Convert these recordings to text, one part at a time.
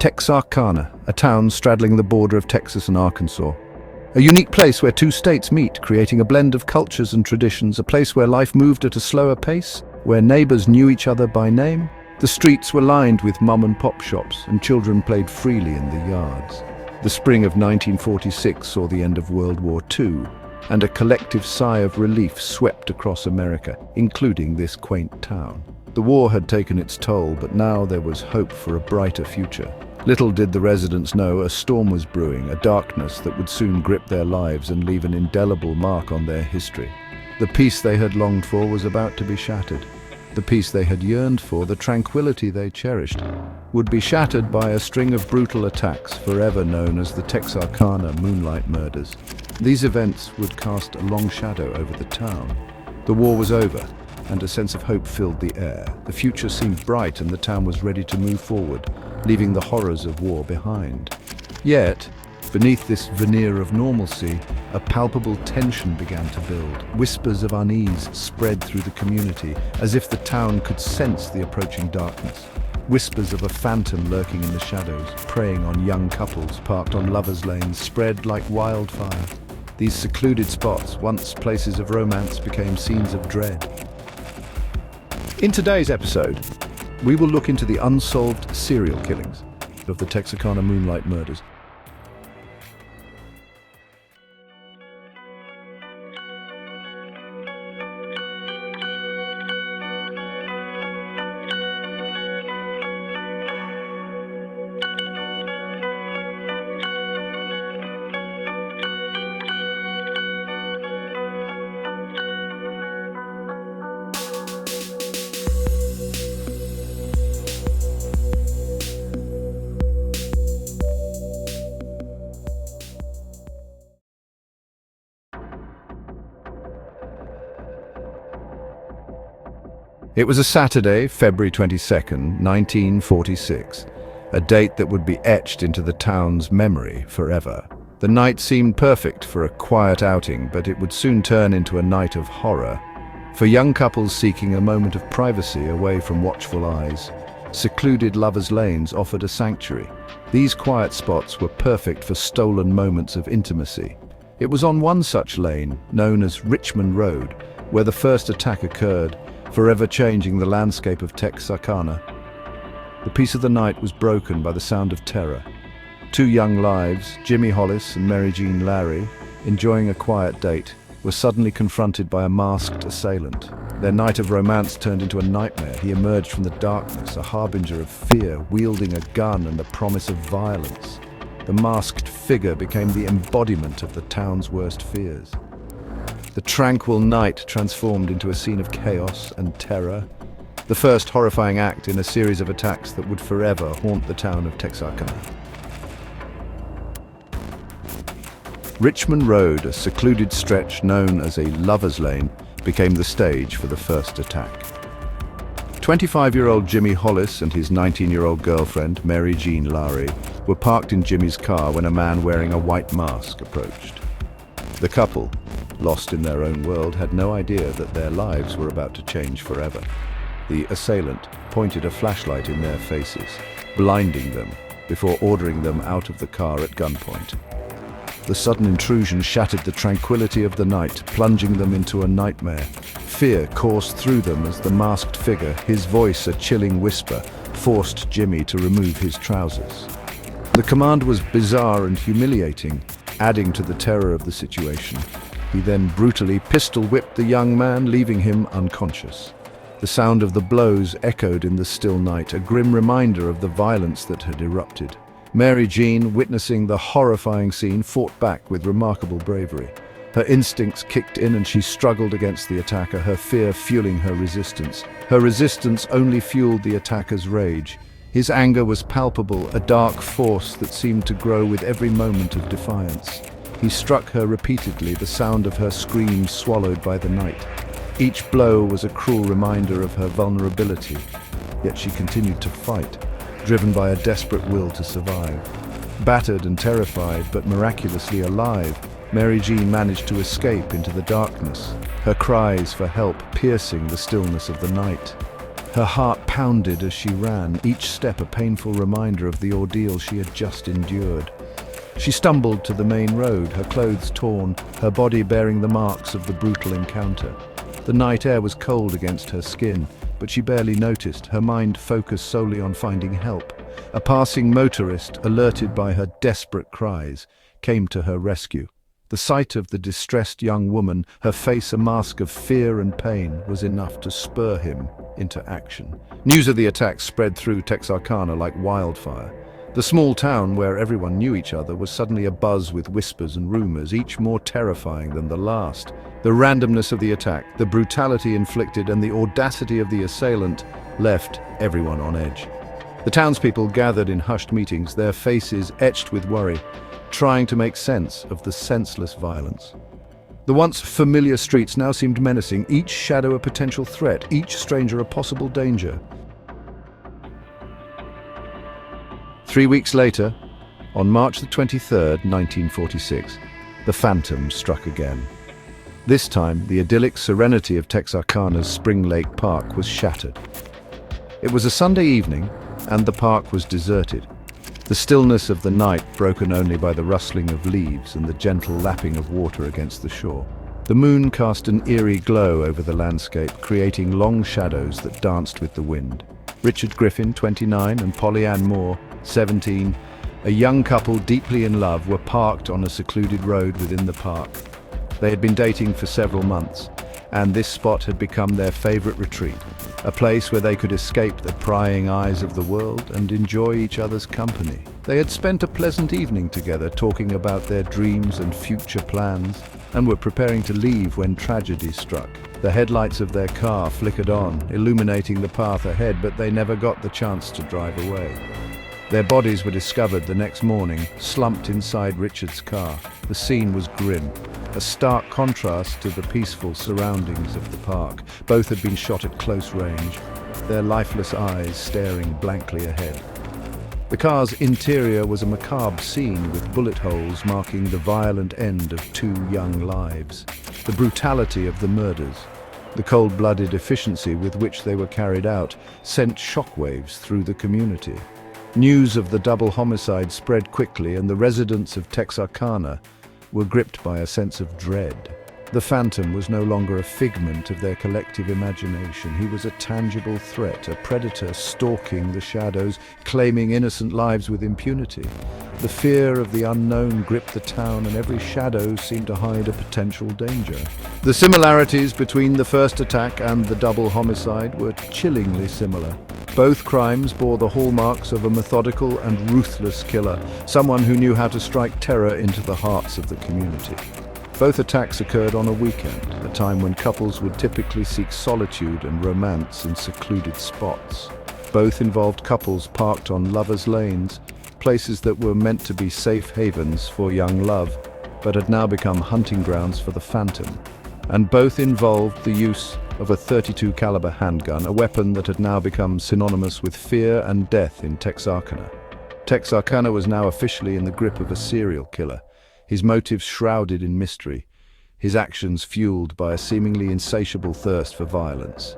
Texarkana, a town straddling the border of Texas and Arkansas. A unique place where two states meet, creating a blend of cultures and traditions, a place where life moved at a slower pace, where neighbors knew each other by name. The streets were lined with mom-and-pop shops, and children played freely in the yards. The spring of 1946 saw the end of World War II, and a collective sigh of relief swept across America, including this quaint town. The war had taken its toll, but now there was hope for a brighter future. Little did the residents know a storm was brewing, a darkness that would soon grip their lives and leave an indelible mark on their history. The peace they had longed for was about to be shattered. The peace they had yearned for, the tranquility they cherished, would be shattered by a string of brutal attacks forever known as the Texarkana Moonlight murders. These events would cast a long shadow over the town. The war was over, and a sense of hope filled the air. The future seemed bright and the town was ready to move forward, leaving the horrors of war behind. Yet, beneath this veneer of normalcy, a palpable tension began to build. Whispers of unease spread through the community, as if the town could sense the approaching darkness. Whispers of a phantom lurking in the shadows, preying on young couples parked on lovers' lanes, spread like wildfire. These secluded spots, once places of romance, became scenes of dread. In today's episode, we will look into the unsolved serial killings of the Texarkana Moonlight murders. It was a Saturday, February 22nd, 1946, a date that would be etched into the town's memory forever. The night seemed perfect for a quiet outing, but it would soon turn into a night of horror. For young couples seeking a moment of privacy away from watchful eyes, secluded lovers' lanes offered a sanctuary. These quiet spots were perfect for stolen moments of intimacy. It was on one such lane, known as Richmond Road, where the first attack occurred, forever changing the landscape of Texarkana. The peace of the night was broken by the sound of terror. Two young lives, Jimmy Hollis and Mary Jean Larry, enjoying a quiet date, were suddenly confronted by a masked assailant. Their night of romance turned into a nightmare. He emerged from the darkness, a harbinger of fear, wielding a gun and the promise of violence. The masked figure became the embodiment of the town's worst fears. The tranquil night transformed into a scene of chaos and terror, the first horrifying act in a series of attacks that would forever haunt the town of Texarkana. Richmond Road, a secluded stretch known as a lover's lane, became the stage for the first attack. 25-year-old Jimmy Hollis and his 19-year-old girlfriend, Mary Jean Larry, were parked in Jimmy's car when a man wearing a white mask approached. The couple, lost in their own world, had no idea that their lives were about to change forever. The assailant pointed a flashlight in their faces, blinding them before ordering them out of the car at gunpoint. The sudden intrusion shattered the tranquility of the night, plunging them into a nightmare. Fear coursed through them as the masked figure, his voice a chilling whisper, forced Jimmy to remove his trousers. The command was bizarre and humiliating, adding to the terror of the situation. He then brutally pistol-whipped the young man, leaving him unconscious. The sound of the blows echoed in the still night, a grim reminder of the violence that had erupted. Mary Jean, witnessing the horrifying scene, fought back with remarkable bravery. Her instincts kicked in and she struggled against the attacker, her fear fueling her resistance. Her resistance only fueled the attacker's rage. His anger was palpable, a dark force that seemed to grow with every moment of defiance. He struck her repeatedly, the sound of her screams swallowed by the night. Each blow was a cruel reminder of her vulnerability, yet she continued to fight, driven by a desperate will to survive. Battered and terrified, but miraculously alive, Mary Jean managed to escape into the darkness, her cries for help piercing the stillness of the night. Her heart pounded as she ran, each step a painful reminder of the ordeal she had just endured. She stumbled to the main road, her clothes torn, her body bearing the marks of the brutal encounter. The night air was cold against her skin, but she barely noticed, her mind focused solely on finding help. A passing motorist, alerted by her desperate cries, came to her rescue. The sight of the distressed young woman, her face a mask of fear and pain, was enough to spur him into action. News of the attack spread through Texarkana like wildfire. The small town where everyone knew each other was suddenly abuzz with whispers and rumors, each more terrifying than the last. The randomness of the attack, the brutality inflicted, and the audacity of the assailant left everyone on edge. The townspeople gathered in hushed meetings, their faces etched with worry, trying to make sense of the senseless violence. The once familiar streets now seemed menacing, each shadow a potential threat, each stranger a possible danger. 3 weeks later, on March the 23rd, 1946, the Phantom struck again. This time, the idyllic serenity of Texarkana's Spring Lake Park was shattered. It was a Sunday evening, and the park was deserted. The stillness of the night broken only by the rustling of leaves and the gentle lapping of water against the shore. The moon cast an eerie glow over the landscape, creating long shadows that danced with the wind. Richard Griffin, 29, and Polly Ann Moore, 17, a young couple deeply in love, were parked on a secluded road within the park. They had been dating for several months, and this spot had become their favorite retreat, a place where they could escape the prying eyes of the world and enjoy each other's company. They had spent a pleasant evening together, talking about their dreams and future plans, and were preparing to leave when tragedy struck. The headlights of their car flickered on, illuminating the path ahead, but they never got the chance to drive away. Their bodies were discovered the next morning, slumped inside Richard's car. The scene was grim, a stark contrast to the peaceful surroundings of the park. Both had been shot at close range, their lifeless eyes staring blankly ahead. The car's interior was a macabre scene with bullet holes marking the violent end of 2 young lives. The brutality of the murders, the cold-blooded efficiency with which they were carried out, sent shockwaves through the community. News of the double homicide spread quickly, and the residents of Texarkana were gripped by a sense of dread. The Phantom was no longer a figment of their collective imagination. He was a tangible threat, a predator stalking the shadows, claiming innocent lives with impunity. The fear of the unknown gripped the town, and every shadow seemed to hide a potential danger. The similarities between the first attack and the double homicide were chillingly similar. Both crimes bore the hallmarks of a methodical and ruthless killer, someone who knew how to strike terror into the hearts of the community. Both attacks occurred on a weekend, a time when couples would typically seek solitude and romance in secluded spots. Both involved couples parked on lovers' lanes, places that were meant to be safe havens for young love, but had now become hunting grounds for the Phantom. And both involved the use of a .32 caliber handgun, a weapon that had now become synonymous with fear and death in Texarkana. Texarkana was now officially in the grip of a serial killer, his motives shrouded in mystery, his actions fueled by a seemingly insatiable thirst for violence.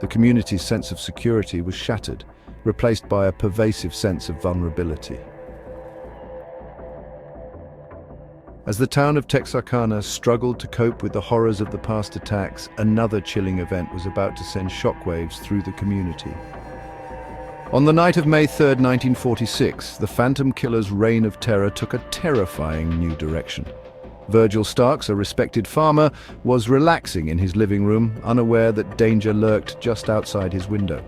The community's sense of security was shattered, replaced by a pervasive sense of vulnerability. As the town of Texarkana struggled to cope with the horrors of the past attacks, another chilling event was about to send shockwaves through the community. On the night of May 3, 1946, the Phantom Killer's reign of terror took a terrifying new direction. Virgil Starks, a respected farmer, was relaxing in his living room, unaware that danger lurked just outside his window.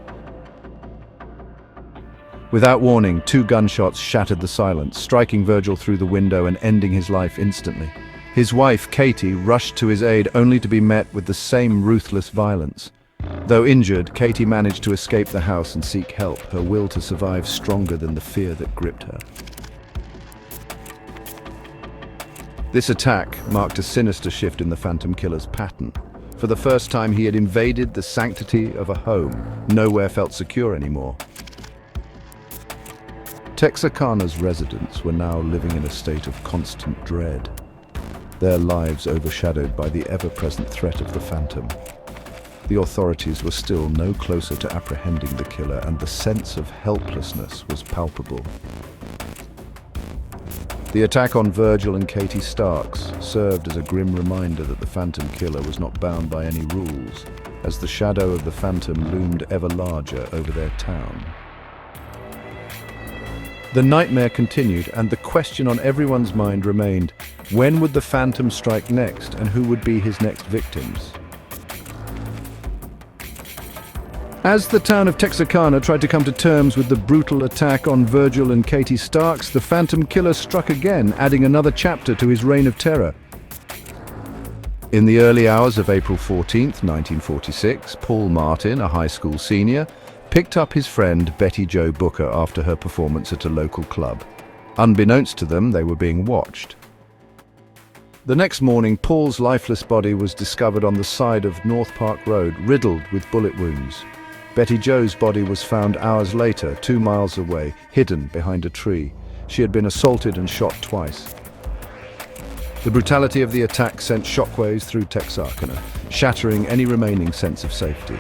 Without warning, 2 gunshots shattered the silence, striking Virgil through the window and ending his life instantly. His wife, Katie, rushed to his aid only to be met with the same ruthless violence. Though injured, Katie managed to escape the house and seek help, her will to survive stronger than the fear that gripped her. This attack marked a sinister shift in the Phantom Killer's pattern. For the first time, he had invaded the sanctity of a home. Nowhere felt secure anymore. Texarkana's residents were now living in a state of constant dread, their lives overshadowed by the ever-present threat of the Phantom. the authorities were still no closer to apprehending the killer, and the sense of helplessness was palpable. The attack on Virgil and Katie Starks served as a grim reminder that the Phantom Killer was not bound by any rules, as the shadow of the Phantom loomed ever larger over their town. The nightmare continued, and the question on everyone's mind remained: when would the Phantom strike next, and who would be his next victims? As the town of Texarkana tried to come to terms with the brutal attack on Virgil and Katie Starks, the Phantom Killer struck again, adding another chapter to his reign of terror. In the early hours of April 14th, 1946, Paul Martin, a high school senior, picked up his friend Betty Jo Booker after her performance at a local club. Unbeknownst to them, they were being watched. The next morning, Paul's lifeless body was discovered on the side of North Park Road, riddled with bullet wounds. Betty Jo's body was found hours later, 2 miles away, hidden behind a tree. She had been assaulted and shot twice. The brutality of the attack sent shockwaves through Texarkana, shattering any remaining sense of safety.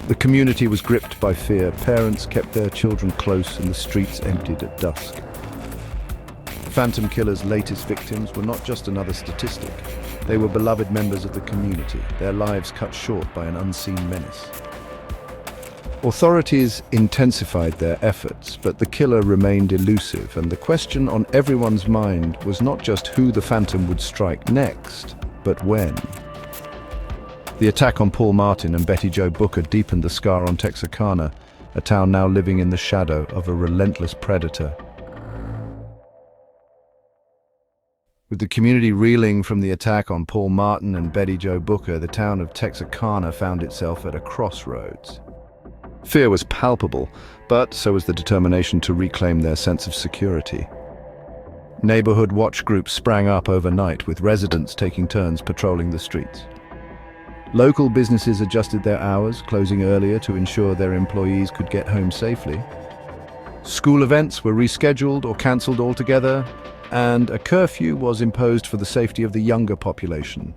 The community was gripped by fear. Parents kept their children close and the streets emptied at dusk. The Phantom Killer's latest victims were not just another statistic. They were beloved members of the community, their lives cut short by an unseen menace. Authorities intensified their efforts, but the killer remained elusive, and the question on everyone's mind was not just who the Phantom would strike next, but when. The attack on Paul Martin and Betty Jo Booker deepened the scar on Texarkana, a town now living in the shadow of a relentless predator. With the community reeling from the attack on Paul Martin and Betty Jo Booker, the town of Texarkana found itself at a crossroads. Fear was palpable, but so was the determination to reclaim their sense of security. Neighborhood watch groups sprang up overnight, with residents taking turns patrolling the streets. Local businesses adjusted their hours, closing earlier to ensure their employees could get home safely. School events were rescheduled or cancelled altogether, and a curfew was imposed for the safety of the younger population.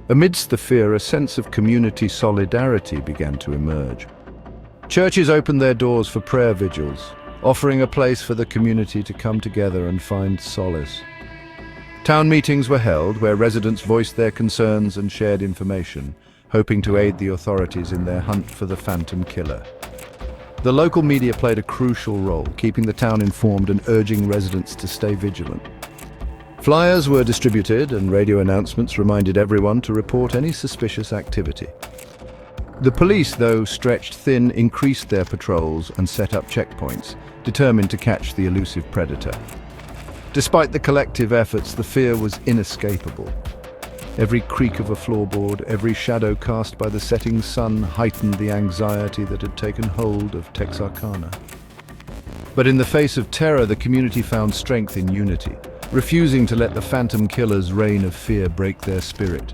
Amidst the fear, a sense of community solidarity began to emerge. Churches opened their doors for prayer vigils, offering a place for the community to come together and find solace. Town meetings were held where residents voiced their concerns and shared information, hoping to aid the authorities in their hunt for the Phantom Killer. The local media played a crucial role, keeping the town informed and urging residents to stay vigilant. Flyers were distributed and radio announcements reminded everyone to report any suspicious activity. The police, though stretched thin, increased their patrols and set up checkpoints, determined to catch the elusive predator. Despite the collective efforts, the fear was inescapable. Every creak of a floorboard, every shadow cast by the setting sun heightened the anxiety that had taken hold of Texarkana. But in the face of terror, the community found strength in unity, refusing to let the Phantom Killer's reign of fear break their spirit.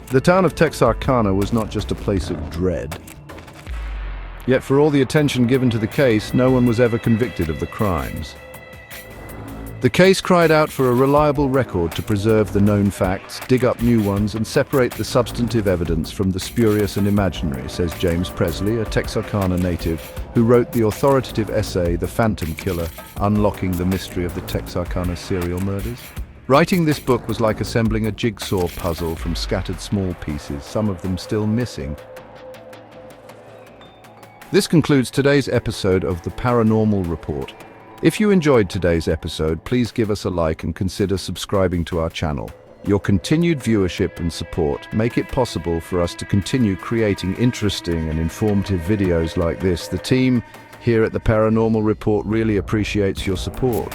The town of Texarkana was not just a place of dread. Yet for all the attention given to the case, no one was ever convicted of the crimes. The case cried out for a reliable record to preserve the known facts, dig up new ones, and separate the substantive evidence from the spurious and imaginary, says James Presley, a Texarkana native who wrote the authoritative essay The Phantom Killer, Unlocking the Mystery of the Texarkana Serial Murders. Writing this book was like assembling a jigsaw puzzle from scattered small pieces, some of them still missing. This concludes today's episode of The Paranormal Report. If you enjoyed today's episode, please give us a like and consider subscribing to our channel. Your continued viewership and support make it possible for us to continue creating interesting and informative videos like this. The team here at The Paranormal Report really appreciates your support.